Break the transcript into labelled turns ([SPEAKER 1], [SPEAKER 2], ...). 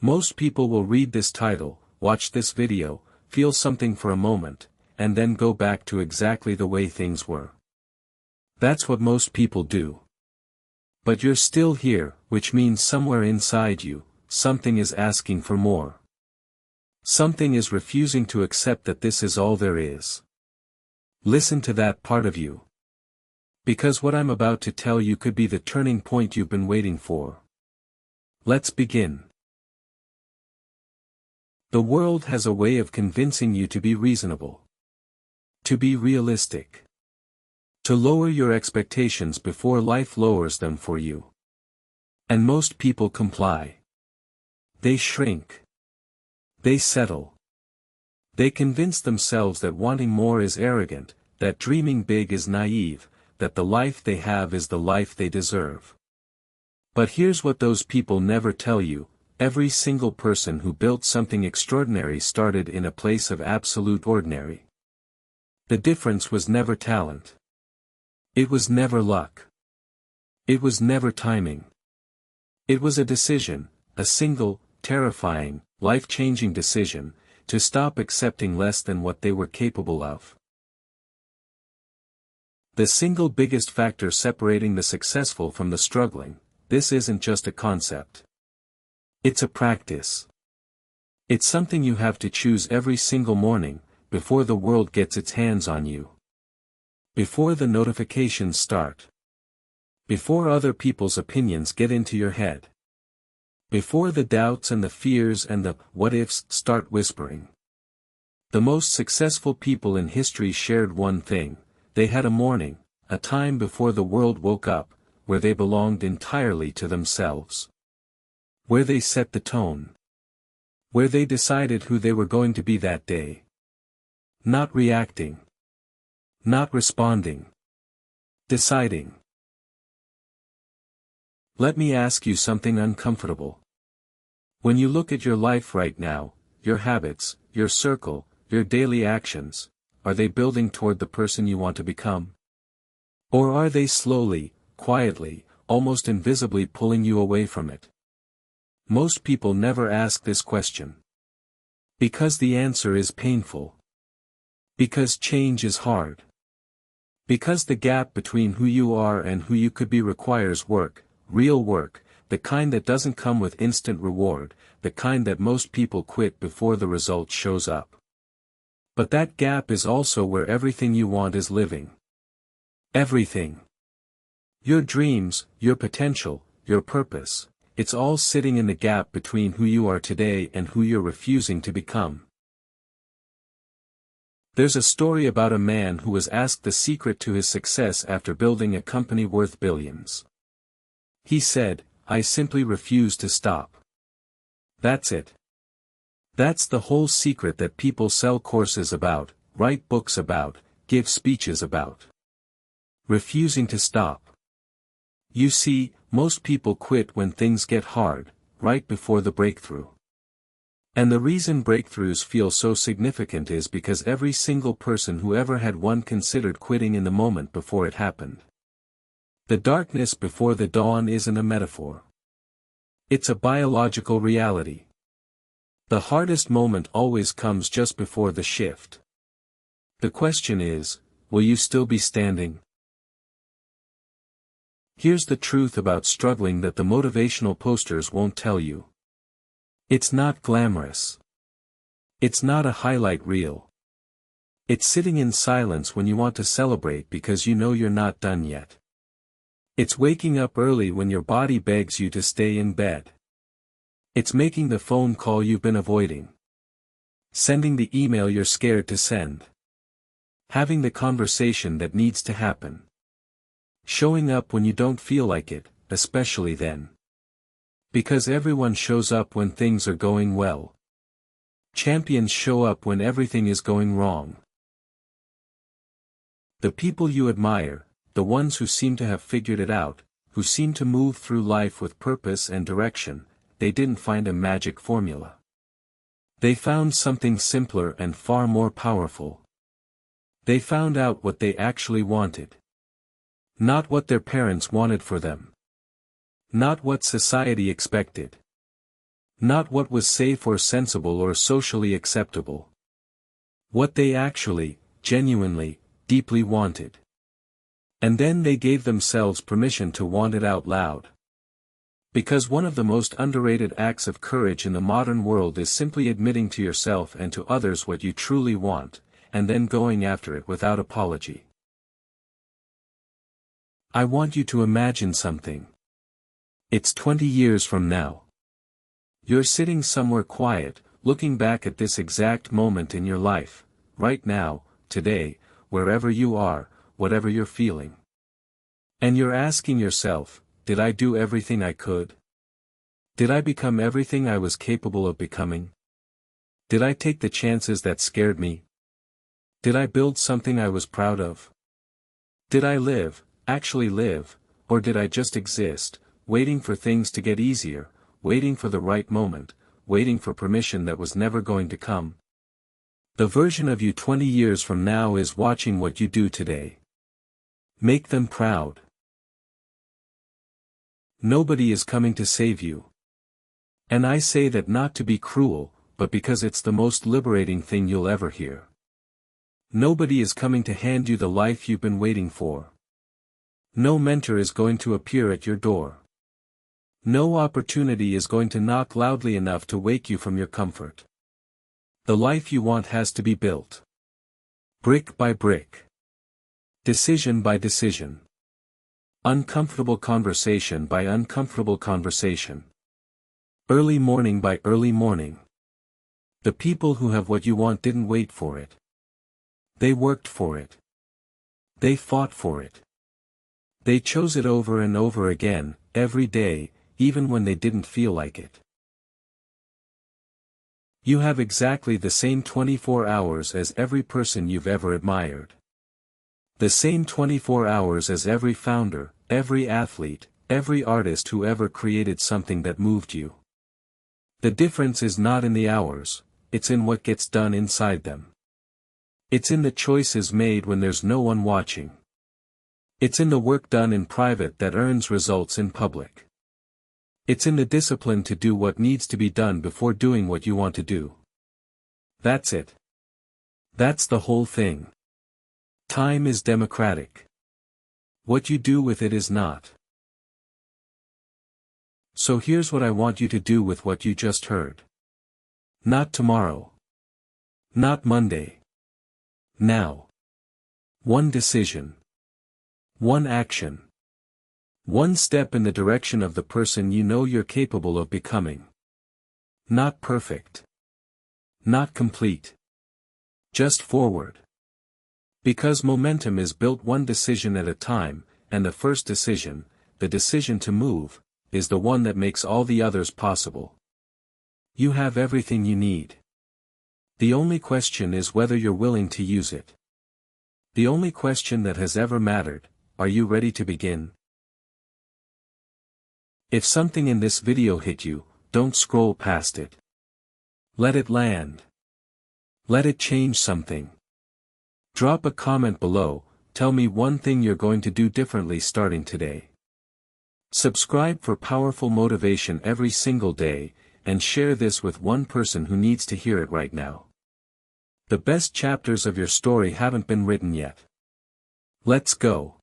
[SPEAKER 1] Most people will read this title, watch this video, feel something for a moment, and then go back to exactly the way things were. That's what most people do. But you're still here, which means somewhere inside you, something is asking for more. Something is refusing to accept that this is all there is. Listen to that part of you. Because what I'm about to tell you could be the turning point you've been waiting for. Let's begin. The world has a way of convincing you to be reasonable. To be realistic. To lower your expectations before life lowers them for you. And most people comply. They shrink. They settle. They convince themselves that wanting more is arrogant, that dreaming big is naive, that the life they have is the life they deserve. But here's what those people never tell you: every single person who built something extraordinary started in a place of absolute ordinary. The difference was never talent. It was never luck. It was never timing. It was a decision, a single, terrifying, life-changing decision, to stop accepting less than what they were capable of. The single biggest factor separating the successful from the struggling: this isn't just a concept. It's a practice. It's something you have to choose every single morning, before the world gets its hands on you. Before the notifications start. Before other people's opinions get into your head. Before the doubts and the fears and the what-ifs start whispering. The most successful people in history shared one thing: they had a morning, a time before the world woke up, where they belonged entirely to themselves. Where they set the tone. Where they decided who they were going to be that day. Not reacting. Not responding. Deciding. Let me ask you something uncomfortable. When you look at your life right now, your habits, your circle, your daily actions, are they building toward the person you want to become? Or are they slowly, quietly, almost invisibly pulling you away from it? Most people never ask this question. Because the answer is painful. Because change is hard. Because the gap between who you are and who you could be requires work, real work, the kind that doesn't come with instant reward, the kind that most people quit before the result shows up. But that gap is also where everything you want is living. Everything. Your dreams, your potential, your purpose, it's all sitting in the gap between who you are today and who you're refusing to become. There's a story about a man who was asked the secret to his success after building a company worth billions. He said, "I simply refuse to stop." That's it. That's the whole secret that people sell courses about, write books about, give speeches about. Refusing to stop. You see, most people quit when things get hard, right before the breakthrough. And the reason breakthroughs feel so significant is because every single person who ever had one considered quitting in the moment before it happened. The darkness before the dawn isn't a metaphor. It's a biological reality. The hardest moment always comes just before the shift. The question is, will you still be standing? Here's the truth about struggling that the motivational posters won't tell you. It's not glamorous. It's not a highlight reel. It's sitting in silence when you want to celebrate because you know you're not done yet. It's waking up early when your body begs you to stay in bed. It's making the phone call you've been avoiding. Sending the email you're scared to send. Having the conversation that needs to happen. Showing up when you don't feel like it, especially then. Because everyone shows up when things are going well. Champions show up when everything is going wrong. The people you admire, the ones who seem to have figured it out, who seem to move through life with purpose and direction, they didn't find a magic formula. They found something simpler and far more powerful. They found out what they actually wanted. Not what their parents wanted for them. Not what society expected. Not what was safe or sensible or socially acceptable. What they actually, genuinely, deeply wanted. And then they gave themselves permission to want it out loud. Because one of the most underrated acts of courage in the modern world is simply admitting to yourself and to others what you truly want, and then going after it without apology. I want you to imagine something. It's 20 years from now. You're sitting somewhere quiet, looking back at this exact moment in your life, right now, today, wherever you are, whatever you're feeling. And you're asking yourself, did I do everything I could? Did I become everything I was capable of becoming? Did I take the chances that scared me? Did I build something I was proud of? Did I live, actually live, or did I just exist, waiting for things to get easier, waiting for the right moment, waiting for permission that was never going to come? The version of you 20 years from now is watching what you do today. Make them proud. Nobody is coming to save you. And I say that not to be cruel, but because it's the most liberating thing you'll ever hear. Nobody is coming to hand you the life you've been waiting for. No mentor is going to appear at your door. No opportunity is going to knock loudly enough to wake you from your comfort. The life you want has to be built. Brick by brick. Decision by decision. Uncomfortable conversation by uncomfortable conversation. Early morning by early morning. The people who have what you want didn't wait for it. They worked for it. They fought for it. They chose it over and over again, every day, even when they didn't feel like it. You have exactly the same 24 hours as every person you've ever admired. The same 24 hours as every founder, every athlete, every artist who ever created something that moved you. The difference is not in the hours, it's in what gets done inside them. It's in the choices made when there's no one watching. It's in the work done in private that earns results in public. It's in the discipline to do what needs to be done before doing what you want to do. That's it. That's the whole thing. Time is democratic. What you do with it is not. So here's what I want you to do with what you just heard. Not tomorrow. Not Monday. Now. One decision. One action. One step in the direction of the person you know you're capable of becoming. Not perfect. Not complete. Just forward. Because momentum is built one decision at a time, and the first decision, the decision to move, is the one that makes all the others possible. You have everything you need. The only question is whether you're willing to use it. The only question that has ever mattered, are you ready to begin? If something in this video hit you, don't scroll past it. Let it land. Let it change something. Drop a comment below, tell me one thing you're going to do differently starting today. Subscribe for powerful motivation every single day, and share this with one person who needs to hear it right now. The best chapters of your story haven't been written yet. Let's go.